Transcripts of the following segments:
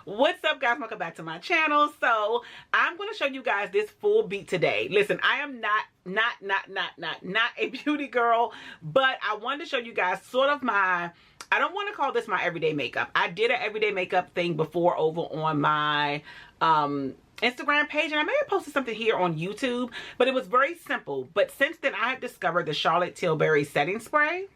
What's up, guys? Welcome back to my channel. So I'm going to show you guys this full beat today. Listen, I am not a beauty girl, but I wanted to show you guys sort of my, I don't want to call this my everyday makeup. I did an everyday makeup thing before over on my Instagram page, and I may have posted something here on YouTube, but it was very simple. But since then, I have discovered the Charlotte Tilbury setting spray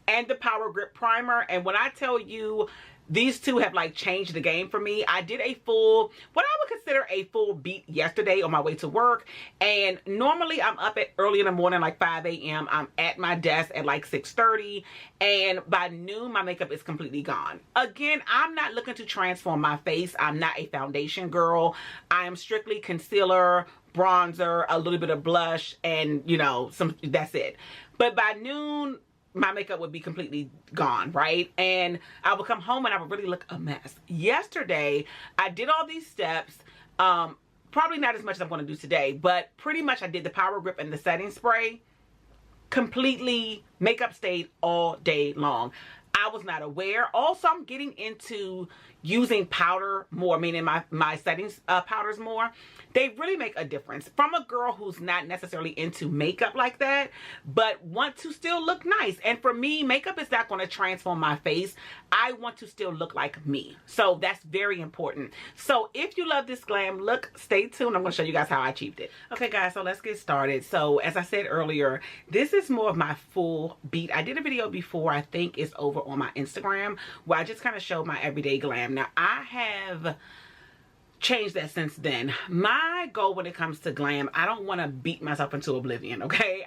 and the Power Grip primer. And when I tell you these two have like changed the game for me, I did a full, what I would consider a full beat yesterday on my way to work. And normally I'm up at early in the morning, like 5 a.m. I'm at my desk at like 6:30, and by noon my makeup is completely gone. Again, I'm not looking to transform my face. I'm not a foundation girl. I am strictly concealer, bronzer, a little bit of blush, and you know, that's it. But by noon my makeup would be completely gone, right? And I would come home and I would really look a mess. Yesterday, I did all these steps, probably not as much as I'm going to do today, but pretty much I did the Power Grip and the setting spray. Completely, makeup stayed all day long. I was not aware. Also, I'm getting into using powder more, meaning my settings powders more. They really make a difference. From a girl who's not necessarily into makeup like that, but want to still look nice. And for me, makeup is not going to transform my face. I want to still look like me. So that's very important. So if you love this glam look, stay tuned. I'm going to show you guys how I achieved it. Okay, guys, so let's get started. So as I said earlier, this is more of my full beat. I did a video before, I think it's over on my Instagram, where I just kind of showed my everyday glam. Now, I have changed that since then. My goal when it comes to glam, I don't want to beat myself into oblivion, okay?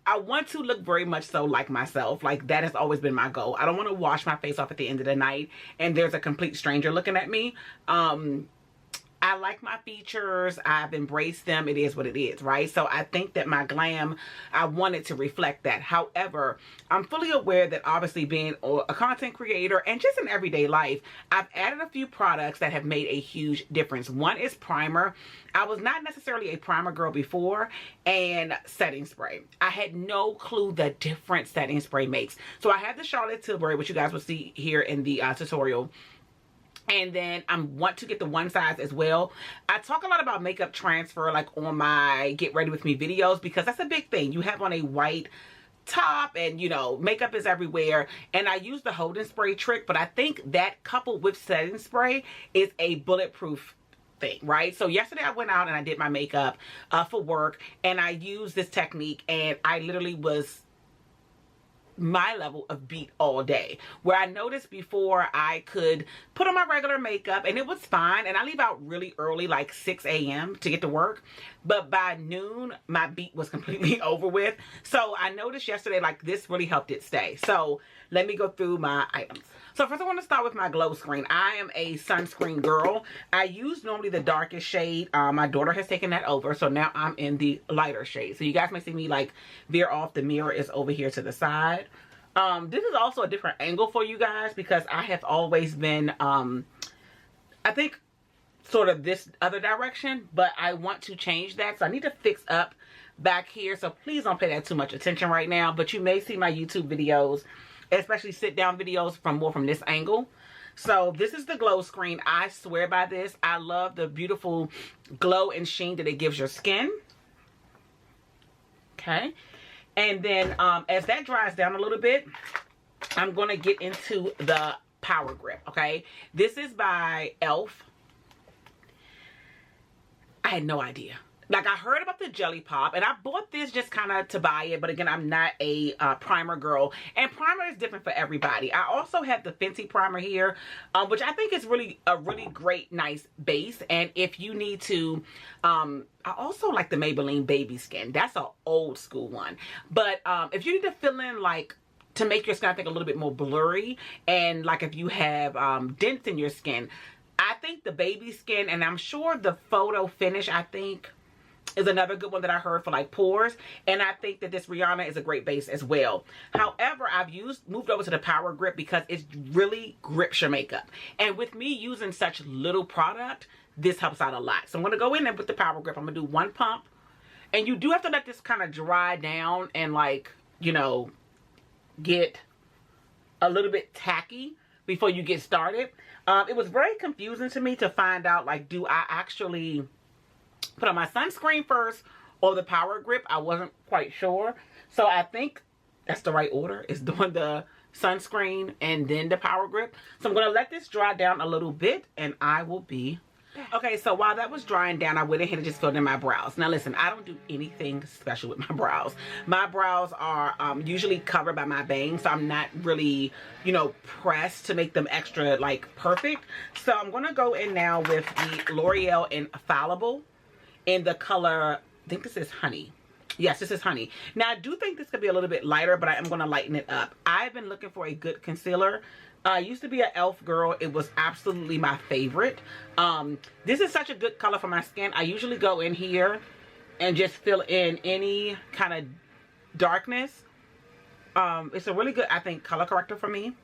I want to look very much so like myself. Like, that has always been my goal. I don't want to wash my face off at the end of the night and there's a complete stranger looking at me. I like my features. I've embraced them. It is what it is, right? So I think that my glam, I wanted to reflect that. However, I'm fully aware that obviously being a content creator and just in everyday life, I've added a few products that have made a huge difference. One is primer. I was not necessarily a primer girl before, and setting spray. I had no clue the difference setting spray makes. So I have the Charlotte Tilbury, which you guys will see here in the tutorial. And then I want to get the one size as well. I talk a lot about makeup transfer like on my Get Ready With Me videos, because that's a big thing. You have on a white top and you know, makeup is everywhere. And I use the holding spray trick, but I think that coupled with setting spray is a bulletproof thing, right? So yesterday I went out and I did my makeup for work, and I used this technique, and I literally was my level of beat all day, where I noticed before I could put on my regular makeup and it was fine, and I leave out really early, like 6 a.m. to get to work, but by noon my beat was completely over with. So I noticed yesterday, like, this really helped it stay. So let me go through my items. So first I want to start with my glow screen. I am a sunscreen girl. I use normally the darkest shade. My daughter has taken that over, so now I'm in the lighter shade. So you guys may see me like veer off. The mirror is over here to the side. This is also a different angle for you guys, because I have always been, I think, sort of this other direction, but I want to change that. So I need to fix up back here. So please don't pay that too much attention right now, but you may see my YouTube videos, especially sit down videos, from this angle. So this is the glow screen. I swear by this. I love the beautiful glow and sheen that it gives your skin. Okay. And then as that dries down a little bit, I'm going to get into the Power Grip, okay? This is by e.l.f. I had no idea. Like, I heard about the Jelly Pop, and I bought this just kind of to buy it. But again, I'm not a primer girl, and primer is different for everybody. I also have the Fenty primer here, which I think is really a really great, nice base. And if you need to, I also like the Maybelline Baby Skin. That's an old school one. But if you need to fill in, like, to make your skin, I think, a little bit more blurry, and like if you have dents in your skin, I think the Baby Skin, and I'm sure the Photo Finish, I think, is another good one that I heard for like pores. And I think that this Rihanna is a great base as well. However, I've moved over to the Power Grip because it really grips your makeup. And with me using such little product, this helps out a lot. So I'm going to go in there with the Power Grip. I'm going to do one pump. And you do have to let this kind of dry down and, like, you know, get a little bit tacky before you get started. It was very confusing to me to find out, like, do I actually put on my sunscreen first or the power grip? I wasn't quite sure. So I think that's the right order, is doing the sunscreen and then the power grip. So I'm going to let this dry down a little bit and I will be back. Okay, so while that was drying down, I went ahead and just filled in my brows. Now listen, I don't do anything special with my brows. My brows are usually covered by my bangs, so I'm not really, you know, pressed to make them extra like perfect. So I'm going to go in now with the L'Oreal Infallible in the color, I think this is Honey. Yes, this is Honey. Now, I do think this could be a little bit lighter, but I am going to lighten it up. I've been looking for a good concealer. I used to be an e.l.f. girl. It was absolutely my favorite. This is such a good color for my skin. I usually go in here and just fill in any kind of darkness. It's a really good, I think, color corrector for me.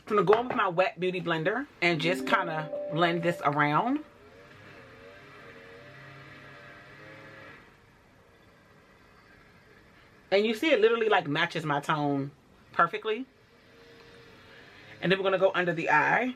I'm going to go in with my wet beauty blender and just kind of blend this around. And you see it literally like matches my tone perfectly. And then we're going to go under the eye.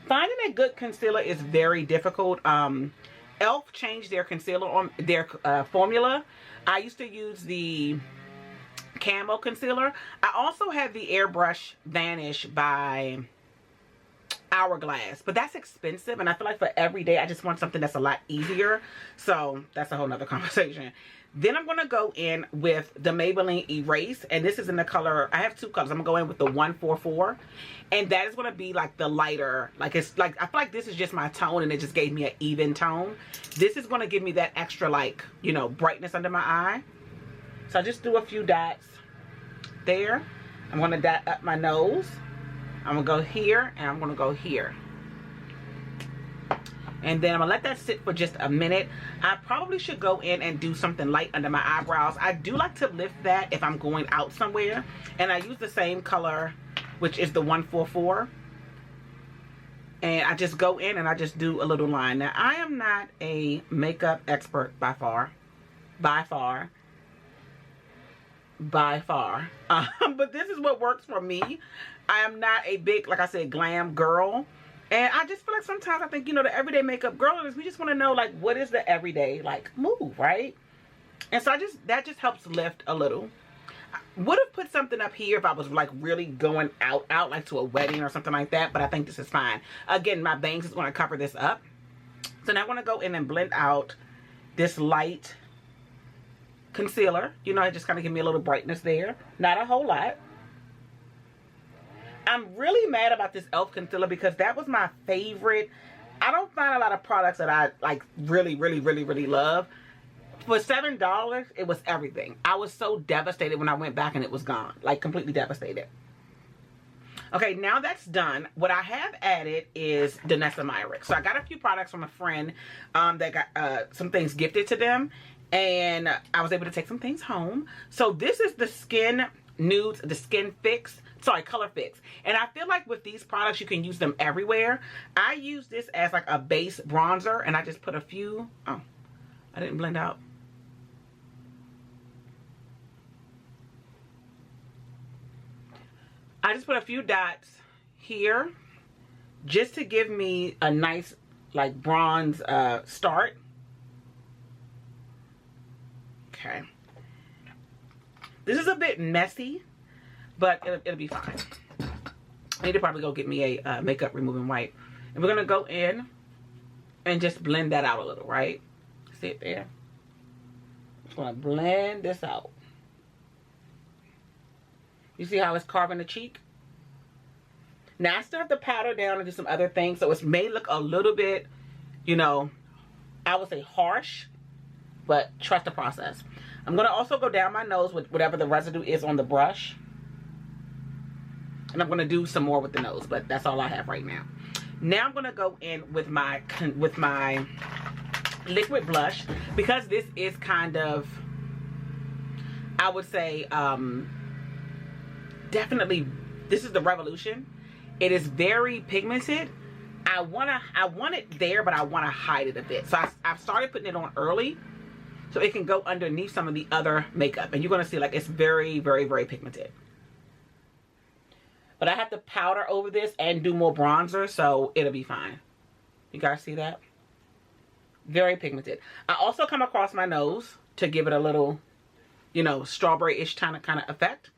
Finding a good concealer is very difficult. e.l.f. changed their concealer on their formula. I used to use the Camo concealer. I also have the Airbrush Vanish by Hourglass, but that's expensive, and I feel like for every day I just want something that's a lot easier. So that's a whole nother conversation. Then I'm going to go in with the Maybelline Erase, and this is in the color, I have two colors. I'm going to go in with the 144, and that is going to be like the lighter, like it's like, I feel like this is just my tone and it just gave me an even tone. This is going to give me that extra, like, you know, brightness under my eye. So I just do a few dots there. I'm going to dot up my nose. I'm going to go here and I'm going to go here. And then I'm going to let that sit for just a minute. I probably should go in and do something light under my eyebrows. I do like to lift that if I'm going out somewhere. And I use the same color, which is the 144. And I just go in and I just do a little line. Now, I am not a makeup expert by far. But this is what works for me. I am not a big, like I said, glam girl. And I just feel like sometimes I think, you know, the everyday makeup girls, we just want to know, like, what is the everyday, like, move, right? And so that just helps lift a little. I would have put something up here if I was, like, really going out, like to a wedding or something like that. But I think this is fine. Again, my bangs is going to cover this up. So now I'm going to go in and blend out this light concealer. You know, it just kind of give me a little brightness there. Not a whole lot. I'm really mad about this e.l.f. concealer because that was my favorite. I don't find a lot of products that I like really love. For $7, it was everything. I was so devastated when I went back and it was gone. Like, completely devastated. Okay, now that's done. What I have added is Myrick. So I got a few products from a friend that got some things gifted to them. And I was able to take some things home. So this is the Skin Nudes, the Skin Fix. Sorry, Color Fix. And I feel like with these products, you can use them everywhere. I use this as like a base bronzer. And I just put a few. Oh, I didn't blend out. I just put a few dots here. Just to give me a nice like bronze start. Okay. This is a bit messy, but it'll be fine. I need to probably go get me a makeup removing wipe. And we're going to go in and just blend that out a little, right? See it there? Just going to blend this out. You see how it's carving the cheek? Now, I still have to powder down and do some other things, so it may look a little bit, you know, I would say harsh, but trust the process. I'm going to also go down my nose with whatever the residue is on the brush. And I'm going to do some more with the nose, but that's all I have right now. Now I'm going to go in with my liquid blush, because this is kind of, I would say, definitely, this is the Revolution. It is very pigmented, I want it there, but I want to hide it a bit. So I've started putting it on early so it can go underneath some of the other makeup. And you're going to see like it's very, very, very pigmented. But I have to powder over this and do more bronzer, so it'll be fine. You guys see that? Very pigmented. I also come across my nose to give it a little, you know, strawberry-ish kind of effect.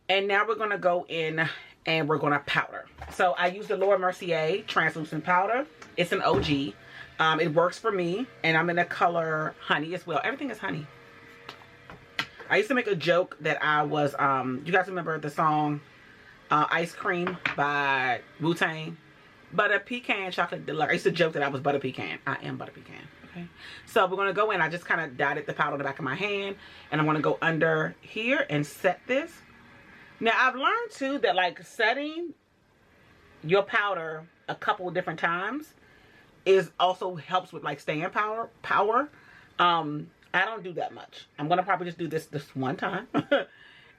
And now we're going to go in and we're going to powder. So I use the Laura Mercier translucent powder. It's an OG. It works for me, and I'm in the color honey as well. Everything is honey. I used to make a joke that I was, you guys remember the song Ice Cream by Wu-Tang? Butter Pecan Chocolate Deluxe. I used to joke that I was Butter Pecan. I am Butter Pecan. Okay. So we're going to go in. I just kind of dotted the powder on the back of my hand, and I'm going to go under here and set this. Now, I've learned, too, that, like, setting your powder a couple of different times is also helps with, like, staying power. I don't do that much. I'm going to probably just do this one time.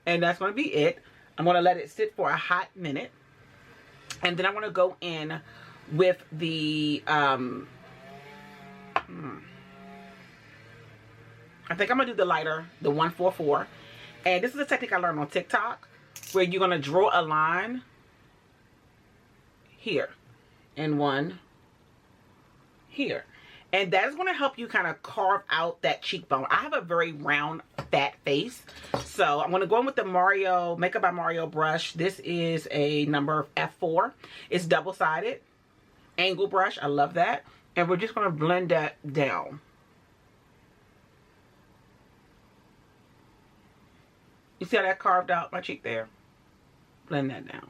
And that's going to be it. I'm going to let it sit for a hot minute. And then I'm going to go in with the, I think I'm going to do the lighter, the 144. And this is a technique I learned on TikTok, where you're going to draw a line here and one here. And that is going to help you kind of carve out that cheekbone. I have a very round, fat face. So I'm going to go in with the Makeup by Mario brush. This is a number F4. It's double-sided. Angle brush. I love that. And we're just going to blend that down. You see how that carved out my cheek there? Blend that down.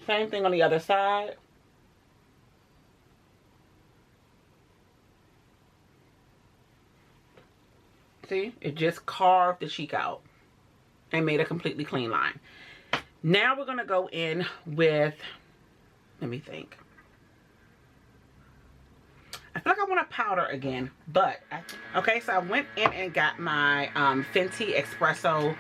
Same thing on the other side. See, it just carved the cheek out and made a completely clean line. Now we're going to go in with, let me think. I feel like I want to powder again, but, okay, so I went in and got my Fenty Espresso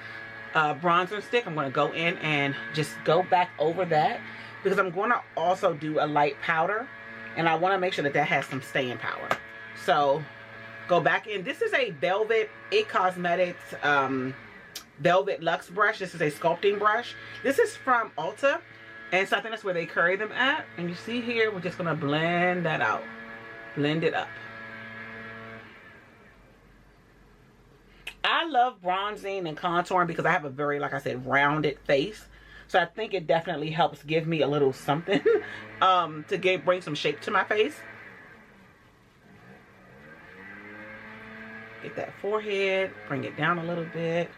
bronzer stick. I'm going to go in and just go back over that because I'm going to also do a light powder, and I want to make sure that that has some staying power. So go back in. This is a Velvet It Cosmetics Velvet Luxe brush. This is a sculpting brush. This is from Ulta, and so I think that's where they carry them at. And you see here, we're just going to blend that out. Blend it up. I love bronzing and contouring because I have a very, like I said, rounded face. So I think it definitely helps give me a little something to bring some shape to my face. Get that forehead, bring it down a little bit.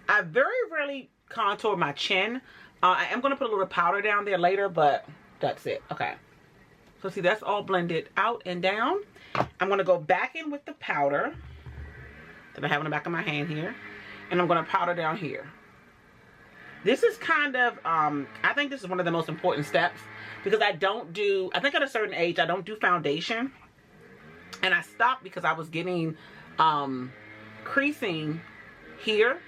I very rarely contour my chin. I am going to put a little powder down there later, but that's it. Okay. So see, that's all blended out and down. I'm going to go back in with the powder that I have in the back of my hand here. And I'm going to powder down here. This is kind of, I think this is one of the most important steps. Because I think at a certain age, I don't do foundation. And I stopped because I was getting creasing here.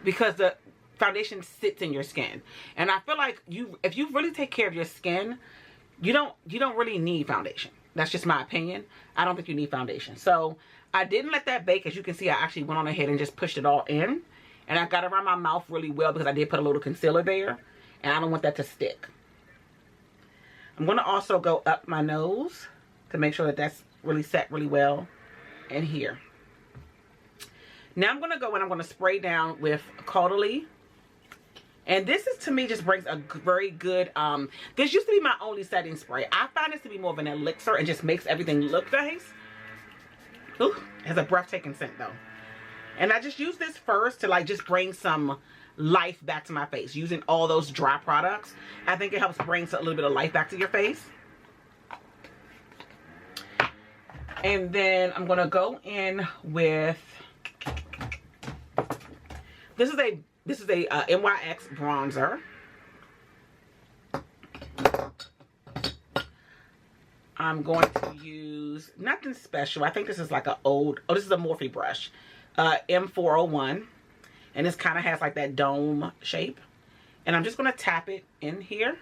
Because the foundation sits in your skin. And I feel like if you really take care of your skin, you don't really need foundation. That's just my opinion. I don't think you need foundation. So I didn't let that bake. As you can see, I actually went on ahead and just pushed it all in. And I got around my mouth really well because I did put a little concealer there. And I don't want that to stick. I'm going to also go up my nose to make sure that that's really set really well. And here. Now I'm going to go and I'm going to spray down with Caudalie. And this is, to me, just brings a very good, this used to be my only setting spray. I find this to be more of an elixir and just makes everything look nice. Ooh, it has a breathtaking scent, though. And I just use this first to, like, just bring some life back to my face. Using all those dry products, I think it helps bring a little bit of life back to your face. And then I'm going to go in with, this is a NYX bronzer. I'm going to use nothing special. I think this is like this is a Morphe brush. M401. And this kind of has like that dome shape. And I'm just going to tap it in here.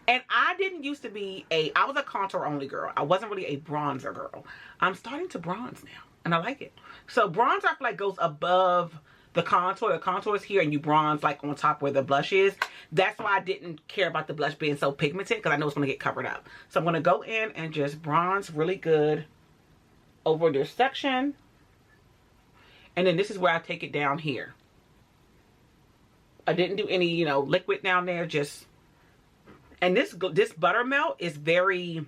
And I didn't used to be I was a contour only girl. I wasn't really a bronzer girl. I'm starting to bronze now, and I like it. So bronzer, I feel like, goes above the contour. The contour is here, and you bronze like on top where the blush is. That's why I didn't care about the blush being so pigmented, because I know it's going to get covered up. So I'm going to go in and just bronze really good over this section. And then this is where I take it down here. I didn't do any, you know, liquid down there, just... And this buttermelt is very,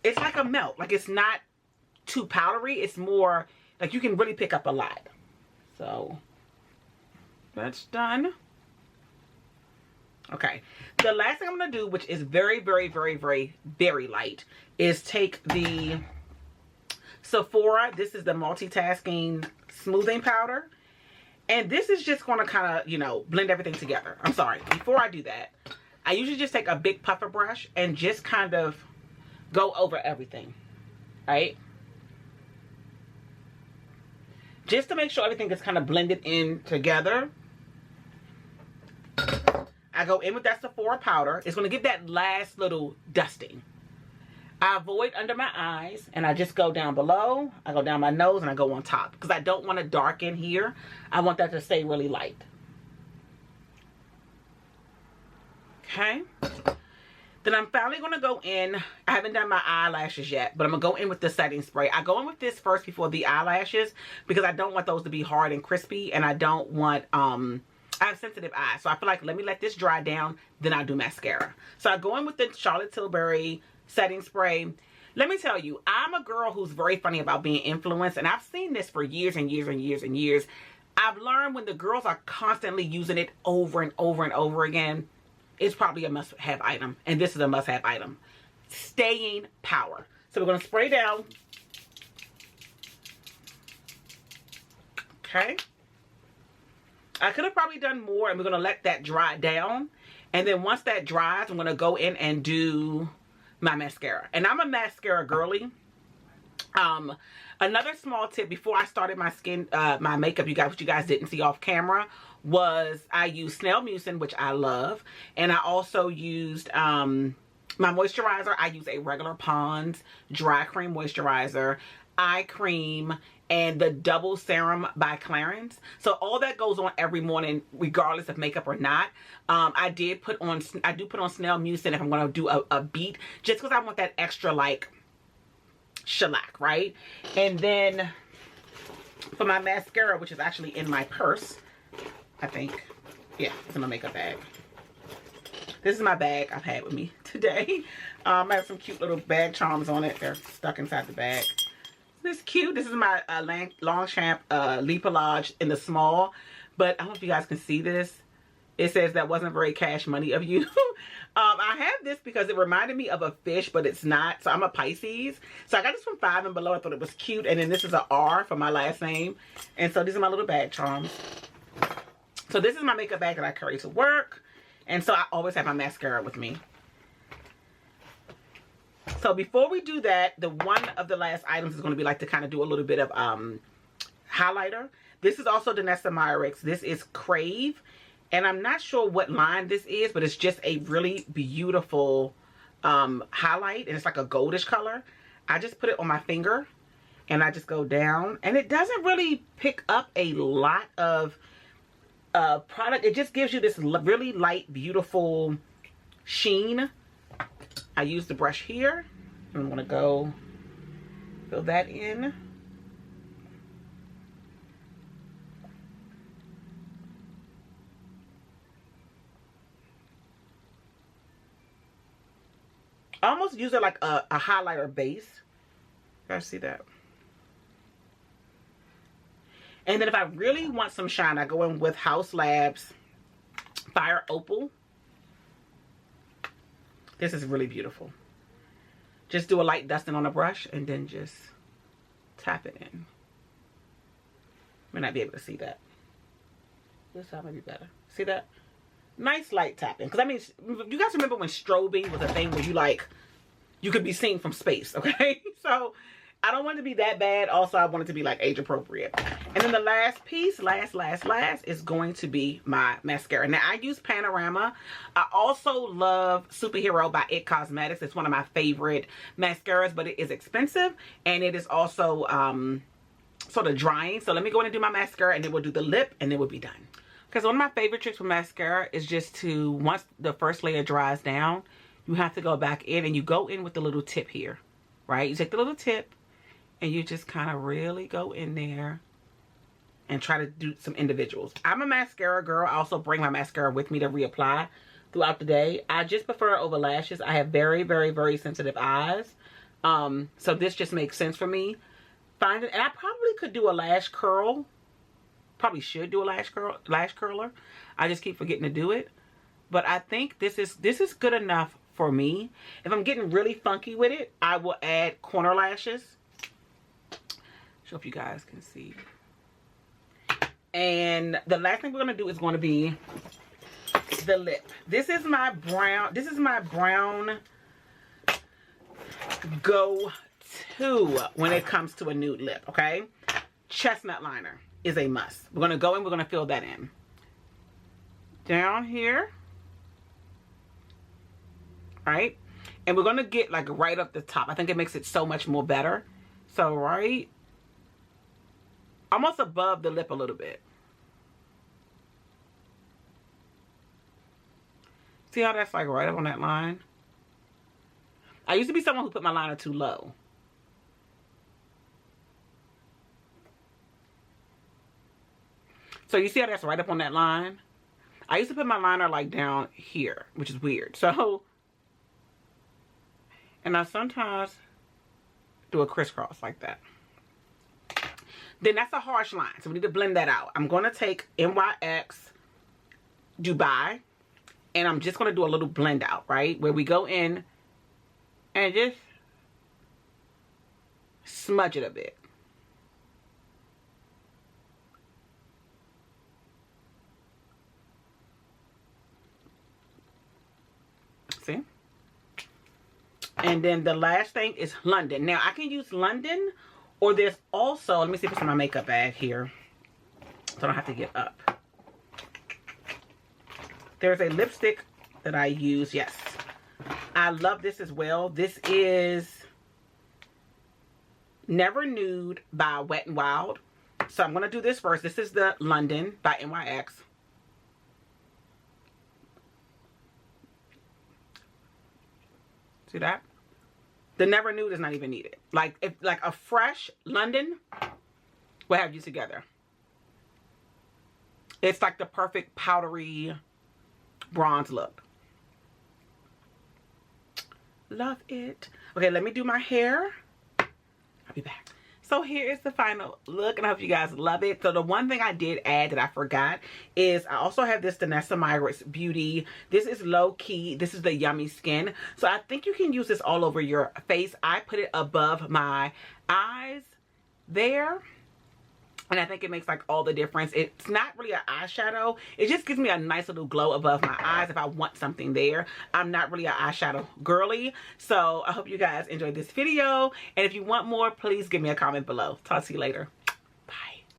it's like a melt. Like, it's not too powdery. It's more, like, you can really pick up a lot. So, that's done. Okay. The last thing I'm going to do, which is very, very, very, very, very light, is take the Sephora. This is the multitasking smoothing powder. And this is just going to kind of, you know, blend everything together. I'm sorry. Before I do that, I usually just take a big puffer brush and just kind of go over everything, right? Just to make sure everything is kind of blended in together. I go in with that Sephora powder. It's going to give that last little dusting. I avoid under my eyes, and I just go down below. I go down my nose, and I go on top, because I don't want to darken here. I want that to stay really light. Okay. Then I'm finally going to go in. I haven't done my eyelashes yet, but I'm going to go in with the setting spray. I go in with this first before the eyelashes, because I don't want those to be hard and crispy, and I don't want, I have sensitive eyes. So I feel like, let me let this dry down, then I'll do mascara. So I go in with the Charlotte Tilbury setting spray. Let me tell you, I'm a girl who's very funny about being influenced, and I've seen this for years and years and years and years. I've learned when the girls are constantly using it over and over and over again, it's probably a must-have item. And this is a must-have item. Staying power. So we're going to spray down. Okay. I could have probably done more, and we're going to let that dry down. And then once that dries, I'm going to go in and do my mascara. And I'm a mascara girly. Another small tip before I started my my makeup, which you guys didn't see off camera, was I used Snail Mucin, which I love. And I also used my moisturizer. I use a regular Pond's dry cream moisturizer, eye cream, and the double serum by Clarins. So all that goes on every morning, regardless of makeup or not. I do put on Snail Mucin if I'm going to do a beat, just because I want that extra, like, shellac, right? And then for my mascara, which is actually in my purse, I think. Yeah, it's in my makeup bag. This is my bag I've had with me today. I have some cute little bag charms on it. They're stuck inside the bag. This is cute. This is my Longchamp Lipolage in the small. But I don't know if you guys can see this. It says that wasn't very cash money of you. I have this because it reminded me of a fish, but it's not. So I'm a Pisces. So I got this from 5 and Below. I thought it was cute. And then this is an R for my last name. And so these are my little bag charms. So this is my makeup bag that I carry to work. And so I always have my mascara with me. So before we do that, one of the last items is going to be like to kind of do a little bit of highlighter. This is also Danessa Myricks. This is Crave. And I'm not sure what line this is, but it's just a really beautiful highlight. And it's like a goldish color. I just put it on my finger. And I just go down. And it doesn't really pick up a lot of product. It just gives you this really light, beautiful sheen. I use the brush here. I'm going to go fill that in. I almost use it like a highlighter base. You guys see that? And then if I really want some shine, I go in with House Labs Fire Opal. This is really beautiful. Just do a light dusting on a brush and then just tap it in. May not be able to see that. This side might be better. See that? Nice light tapping. Because I mean, you guys remember when strobing was a thing where you could be seen from space, okay? So I don't want it to be that bad. Also, I want it to be like age appropriate. And then the last piece, last, is going to be my mascara. Now, I use Panorama. I also love Superhero by It Cosmetics. It's one of my favorite mascaras, but it is expensive. And it is also sort of drying. So let me go in and do my mascara, and then we'll do the lip, and then we'll be done. Because one of my favorite tricks with mascara is just to, once the first layer dries down, you have to go back in, and you go in with the little tip here, right? You take the little tip, and you just kind of really go in there and try to do some individuals. I'm a mascara girl. I also bring my mascara with me to reapply throughout the day. I just prefer it over lashes. I have very, very, very sensitive eyes. So this just makes sense for me. And I probably could do a lash curl. Probably should do a lash curler. I just keep forgetting to do it. But I think this is good enough for me. If I'm getting really funky with it, I will add corner lashes. Show if you guys can see. And the last thing we're going to do is going to be the lip. This is my brown go-to when it comes to a nude lip, okay? Chestnut liner is a must. We're going to go in, we're going to fill that in. Down here. Right? And we're going to get like right up the top. I think it makes it so much more better. So right almost above the lip a little bit. See how that's like right up on that line? I used to be someone who put my liner too low. So you see how that's right up on that line? I used to put my liner like down here, which is weird. So, and I sometimes do a crisscross like that. Then that's a harsh line, so we need to blend that out. I'm going to take NYX Dubai, and I'm just going to do a little blend out, right? Where we go in and just smudge it a bit. See? And then the last thing is London. Now, I can use London, or there's also, let me see if it's in my makeup bag here, so I don't have to get up. There's a lipstick that I use, yes. I love this as well. This is Never Nude by Wet n Wild. So I'm going to do this first. This is the London by NYX. See that? The Never Nude is not even needed. Like a fresh London will have you together. It's like the perfect powdery bronze look. Love it. Okay, let me do my hair. I'll be back. So here is the final look, and I hope you guys love it. So the one thing I did add that I forgot is I also have this Danessa Myricks Beauty. This is low key. This is the Yummy Skin. So I think you can use this all over your face. I put it above my eyes there. And I think it makes like all the difference. It's not really an eyeshadow. It just gives me a nice little glow above my eyes if I want something there. I'm not really an eyeshadow girly. So I hope you guys enjoyed this video. And if you want more, please give me a comment below. Talk to you later.